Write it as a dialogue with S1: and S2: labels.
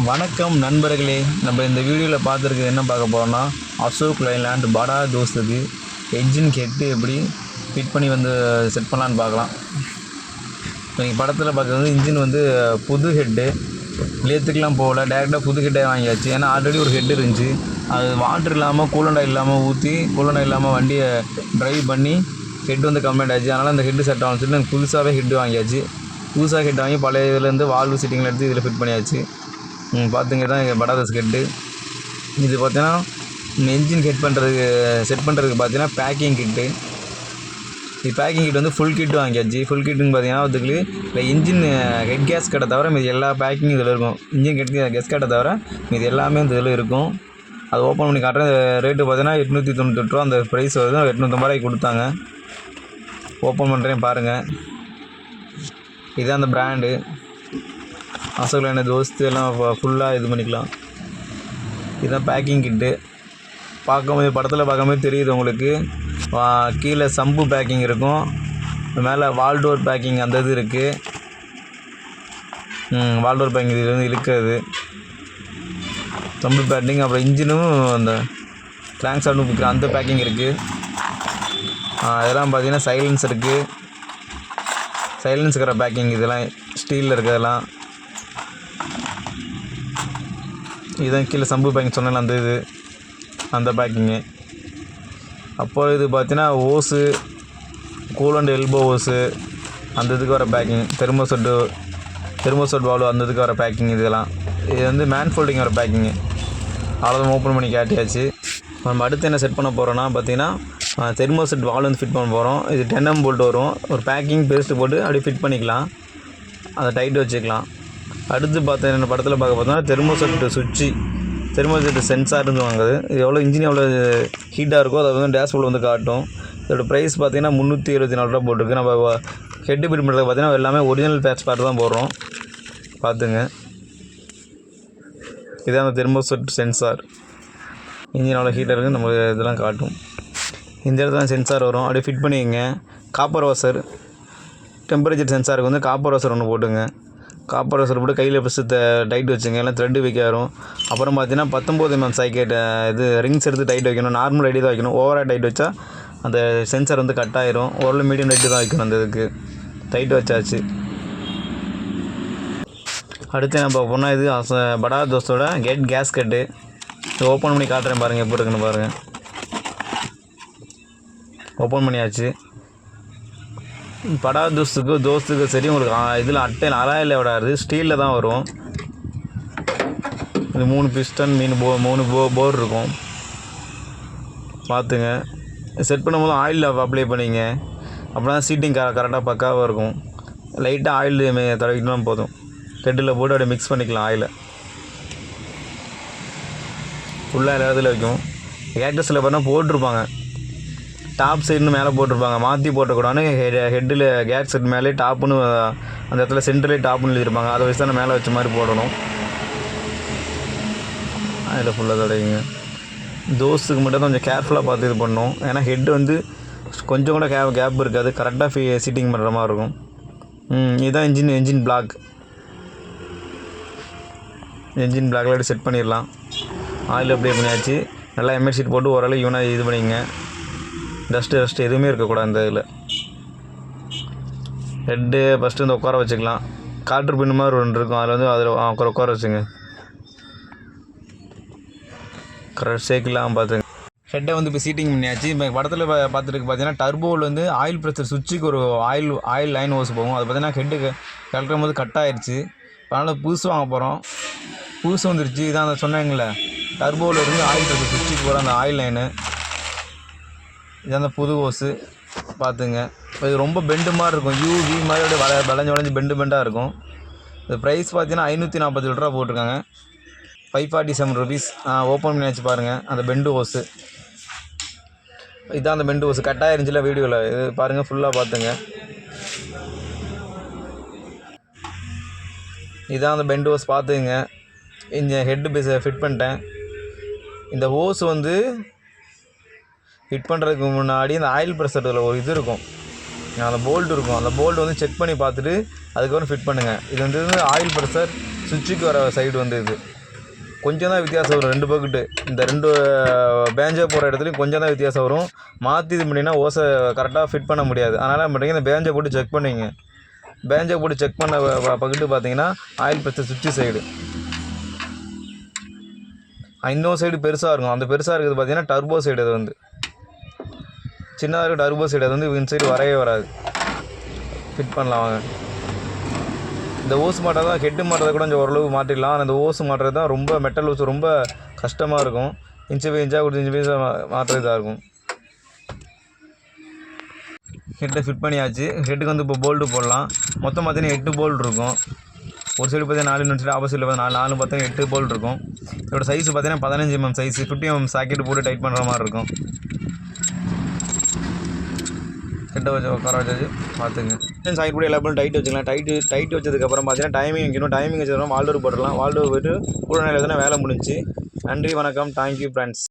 S1: வணக்கம் நண்பர்களே. நம்ம இந்த வீடியோவில் பார்த்துருக்கிறது என்ன பார்க்க போகிறோம்னா, அசோக் லைலாண்ட் படா தோஸ்துக்கு என்ஜின் ஹெட்டு எப்படி ஃபிட் பண்ணி செட் பண்ணலான்னு பார்க்கலாம். இப்போ நீங்கள் படத்தில் பார்க்குறது இன்ஜின் புது ஹெட்டு லேத்துக்கெலாம் போகல, டேரெக்டாக புது ஹெட்டே வாங்கியாச்சு. ஏன்னா ஆல்ரெடி ஒரு ஹெட் இருந்துச்சு, அது வாட்டர் இல்லாமல் கூலண்டா இல்லாமல் ஊற்றி கூலண்டா இல்லாமல் வண்டியை ட்ரைவ் பண்ணி ஹெட் கம்ப்ளைண்ட் ஆச்சு. அதனால் அந்த ஹெட்டு செட் ஆகணும்னு சொல்லி நாங்கள் புதுசாகவே ஹெட்டு வாங்கியாச்சு. புதுசாக ஹெட் வாங்கி பழைய இதுலேருந்து வால்வு சிட்டிங்கில் எடுத்து இதில் ஃபிட் பண்ணியாச்சு. பார்த்துங்க தான் எங்கள் படா தோஸ்து ஹெட்டு. இது பார்த்தீங்கன்னா என்ஜின் செட் பண்ணுறதுக்கு பார்த்தீங்கன்னா பேக்கிங் கிட்டு. இது பேக்கிங் கிட் ஃபுல் கிட்டு வாங்கியாச்சு. ஃபுல் கிட்டுன்னு பார்த்தீங்கன்னா அதுக்கு இல்லை இன்ஜின் ஹெட் கேஸ் கட்டை தவிர மீது எல்லா பேக்கிங் இதில் இருக்கும். இன்ஜின் ஹெட் கேஸ் கட்டை தவிர மீது எல்லாமே இந்த இதில் இருக்கும். அது ஓப்பன் பண்ணி காட்டுறேன். ரேட்டு பார்த்தீங்கன்னா 898 ரூபா அந்த ப்ரைஸ் வருது. 850 ரூபாய்க்கு கொடுத்தாங்க. ஓப்பன் பண்ணுறேன் பாருங்கள். இதுதான் அந்த பிராண்டு அசோக் லைலாண்ட் தோஸ்து. எல்லாம் ஃபுல்லாக இது பண்ணிக்கலாம். இதுதான் பேக்கிங் கிட்டு. பார்க்கும்போது படத்தில் பார்க்கும்போது தெரியுது உங்களுக்கு. கீழே சம்பு பேக்கிங் இருக்கும், மேலே வால்டோர் பேக்கிங் அந்த இது இருக்குது. வால்டோர் பேக்கிங் இது இழுக்கிறது சம்பு பேக்கிங். அப்புறம் இன்ஜினும் அந்த கிராங்க் ஷாஃப்ட் அந்த பேக்கிங் இருக்குது. இதெல்லாம் பார்த்தீங்கன்னா சைலன்ஸ் இருக்குது, சைலன்ஸுக்கிற பேக்கிங். இதெல்லாம் ஸ்டீலில் இருக்கிறதெல்லாம். இதுதான் கீழே சம்பு பேக்கிங் சொன்னால அந்த பேக்கிங்கு. அப்போது இது பார்த்தீங்கன்னா ஓஸு, கூலண்ட் எல்போ ஓஸு அந்த இதுக்கு வர பேக்கிங். தெர்மோசெட் வால்வு அந்த இதுக்கு வர பேக்கிங். இதெல்லாம் இது மேன் ஃபோல்டிங் வர பேக்கிங்கு. அவ்வளோதான் ஓப்பன் பண்ணி காட்டியாச்சு. நம்ம அடுத்து என்ன செட் பண்ண போகிறோன்னா பார்த்தீங்கன்னா தெர்மோசெட் வால்வு ஃபிட் பண்ண போகிறோம். இது 10mm போல்ட் வரும். ஒரு பேக்கிங் பேஸ்ட்டு போட்டு அப்படியே ஃபிட் பண்ணிக்கலாம், அதை டைட்டு வச்சுக்கலாம். அடுத்து பார்த்தீங்கன்னா படத்தில் பார்த்தோன்னா தெர்மோசெட் சென்சார்னு வாங்குது. இது எவ்வளோ இன்ஜின் எவ்வளோ ஹீட்டாக இருக்கோ அதை டேஷ்போர்டில் காட்டும். இதோட ப்ரைஸ் பார்த்தீங்கன்னா 374 ரூபா போட்டிருக்கு. நம்ம ஹெட்டு ஃபிட் பண்ணுறது பார்த்தீங்கன்னா எல்லாமே ஒரிஜினல் பேட்ச் பார்ட் தான் போடுறோம். பார்த்துங்க. இதான் அந்த தெர்மோசெட் சென்சார். இன்ஜின் எவ்வளோ ஹீட்டாக இருக்குது நம்ம இதெல்லாம் காட்டும். இந்த இடத்துல சென்சார் வரும். அப்படியே ஃபிட் பண்ணிக்கங்க. காப்பர் வாஷர் டெம்பரேச்சர் சென்சாருக்கு காப்பர் வாஷர் ஒன்று போட்டுங்க. காப்பர் வாஷர் போட்டு கையில் ஃபஸ்ட்டு டைட் வச்சுங்க, எல்லாம் த்ரெட்டு வைக்க வரும். அப்புறம் பார்த்தீங்கன்னா 19mm சாக்கெட் இது ரிங்ஸ் எடுத்து டைட் வைக்கணும். நார்மல் டைட்டு தான் வைக்கணும். ஓவராக டைட் வச்சா அந்த சென்சார் கட் ஆயிரும். ஓரளவு மீடியம் டைட்டு தான் வைக்கணும். அந்த இதுக்கு டைட் வச்சாச்சு. அடுத்து என்ன பார்க்க போனால் இது படா தோஸ்தோட கேஸ் கட்டு. ஓப்பன் பண்ணி காட்டுறேன் பாருங்கள் எப்படி இருக்குன்னு பாருங்கள். ஓப்பன் பண்ணியாச்சு. படா தோஸ்துக்கு சரி உங்களுக்கு இதில் அட்டையில் அலாயில் விடாது, ஸ்டீலில் தான் வரும். இது 3 பிஸ்டன் 3 போர் இருக்கும். பார்த்துங்க. செட் பண்ணும்போது ஆயில் அப்ளை பண்ணிங்க, அப்படின்னா சீட்டிங் கரெக்டாக பக்காவாக இருக்கும். லைட்டாக ஆயில் தடவிக்கணும் போதும். ஹெட்டில் போட்டு அப்படியே மிக்ஸ் பண்ணிக்கலாம். ஆயிலை ஃபுல்லாக எல்லா இடத்துல வைக்கும். கேக்டஸில் பார்த்தா போட்டிருப்பாங்க, டாப் சைடுன்னு மேலே போட்டிருப்பாங்க. மாற்றி போட்டக்கூடாதுன்னு ஹெட்டில் கேஸ் செட் மேலே டாப்புன்னு அந்த இடத்துல சென்டர்லேயே டாப்புன்னு எழுதியிருப்பாங்க. அதை வச்சு தான் மேலே வச்ச மாதிரி போடணும். அதில் ஃபுல்லாக தடையுங்க. தோஸ்துக்கு மட்டும் கொஞ்சம் கேர்ஃபுல்லாக பார்த்து இது பண்ணணும். ஏன்னா ஹெட்டு கொஞ்சம் கூட கேப் இருக்காது, கரெக்டாக சீட்டிங் பண்ணுற மாதிரி இருக்கும். இதுதான் என்ஜின் பிளாக். என்ஜின் பிளாக்கில் செட் பண்ணிடலாம். ஆயில் அப்ளை பண்ணியாச்சு. நல்லா எம்எட் ஷீட் போட்டு ஓரளவு ஈவனாக இது பண்ணிங்க. டஸ்ட்டு எதுவுமே இருக்கக்கூடாது அந்த இதில். ஹெட்டு ஃபஸ்ட்டு உட்கார வச்சுக்கலாம். காற்று பின்னு மாதிரி ஒன்று இருக்கும், அதில் உட்கார வச்சுங்க. கரெக்ட் சேர்க்கலாம். பார்த்துங்க. ஹெட்டை இப்போ சீட்டிங் பண்ணியாச்சு. இப்போ படத்தில் பார்த்துட்டு பார்த்தீங்கன்னா டர்போவில் ஆயில் ப்ரெஷர் சுவிட்சுக்கு ஒரு ஆயில் லைன் ஓஸ் போகும். அது பார்த்தீங்கன்னா ஹெட்டு கலக்கும் போது கட் ஆயிடுச்சு. அதனால் புதுசு வாங்க போகிறோம். புதுசு வந்துருச்சு. இதான் அந்த சொன்னாங்களே டர்போவில் இருந்து ஆயில் ப்ரெஷர் சுவிட்சுக்கு போகிற அந்த ஆயில் லைனு. இதான் அந்த புது ஓஸு. பார்த்துங்க. இது ரொம்ப பெண்டு மாதிரி இருக்கும். யூவி மாதிரி அப்படியே வளைஞ்சு பெண்டாக இருக்கும். இது ப்ரைஸ் பார்த்தீங்கன்னா 547 ரூபா போட்டிருக்காங்க. 547 rupees. ஓப்பன் பண்ணியாச்சு பாருங்கள். அந்த பெண்டு ஓஸு இதுதான் அந்த பெண்டு ஓஸு. கட்டாக இருந்துச்சுல வீடியோவில். இது பாருங்கள் ஃபுல்லாக பார்த்துங்க. இதுதான் அந்த பெண்டு ஓஸ். பார்த்துங்க. இந்த ஹெட்டு பேஸை ஃபிட் பண்ணிட்டேன். இந்த ஓஸ் ஃபிட் பண்ணுறதுக்கு முன்னாடி இந்த ஆயில் ப்ரெஷரில் ஒரு இது இருக்கும், அந்த போல்ட் இருக்கும், அந்த போல்ட் வந்து செக் பண்ணி பார்த்துட்டு அதுக்கப்புறம் ஃபிட் பண்ணுங்கள். இது வந்து ஆயில் ப்ரெஷர் சுவிட்சுக்கு வர சைடு வந்து இது கொஞ்சம் தான் வித்தியாசம் வரும். 2 பக்கெட்டு இந்த 2 பேஞ்சோ போகிற இடத்துலையும் கொஞ்சம் தான் வித்தியாசம் வரும். மாற்றி இது பண்ணிங்கன்னா ஓசை கரெக்டாக ஃபிட் பண்ண முடியாது. அதனால் மட்டும் இந்த பேஞ்சை போட்டு செக் பண்ணிங்க. பேஞ்சை போட்டு செக் பண்ண பக்கெட்டு பார்த்தீங்கன்னா ஆயில் ப்ரெஷர் சுவிட்சு சைடு. இன்னொரு சைடு பெருசாக இருக்கும், அந்த பெருசாக இருக்கிறது பார்த்தீங்கன்னா டர்போ சைடு. அது வந்து சின்னதாக இருக்க டர்போ சைடு, அது வந்து இந்த சைடு வரவே வராது. ஃபிட் பண்ணலாம் வாங்க. இந்த ஓஸ் மாட்டை தான் ஹெட்டு மாட்டுறதை கூட கொஞ்சம் ஓரளவு மாற்றிடலாம். ஆனால் இந்த ஓஸ் மாட்டுறது தான் ரொம்ப மெட்டல் ஓஸ் ரொம்ப கஷ்டமாக இருக்கும். இன்ச்சு பை இன்ச்சாக கொடுத்து இன்ச்சு பை மாற்றுறதாக இருக்கும். ஹெட்டை ஃபிட் பண்ணியாச்சு. ஹெட்டுக்கு வந்து இப்போ போல்ட்டு போடலாம். மொத்தம் பார்த்தீங்கன்னா 8 போல்ட் இருக்கும். ஒரு சைடு பார்த்தீங்கன்னா 4, இன்னொரு சைடு ஆப்போசிட்டில் பார்த்தீங்கன்னா 4 பார்த்தீங்கன்னா 8 போல்ட் இருக்கும். இதோட சைஸ் பார்த்தீங்கன்னா 15 mm சைஸ், 50 mm சாக்கெட் போட்டு டைட் பண்ணுற மாதிரி இருக்கும். ஹெட்டை வச்சு உட்கார வச்சாச்சு, பார்த்துங்க. சாக்கெட் போட்டு எல்லா டைட் வச்சுக்கலாம். டைட் வச்சதுக்கப்புறம் பார்த்தீங்கன்னா டைமிங் வைக்கணும். டைமிங் வச்சதுக்கப்புறம் வால்டோர் போட்டுடலாம். வால்டோர் போய்ட்டு கூட நேரம் வேலை முடிஞ்சு. நன்றி, வணக்கம், தேங்க்யூ ஃப்ரெண்ட்ஸ்.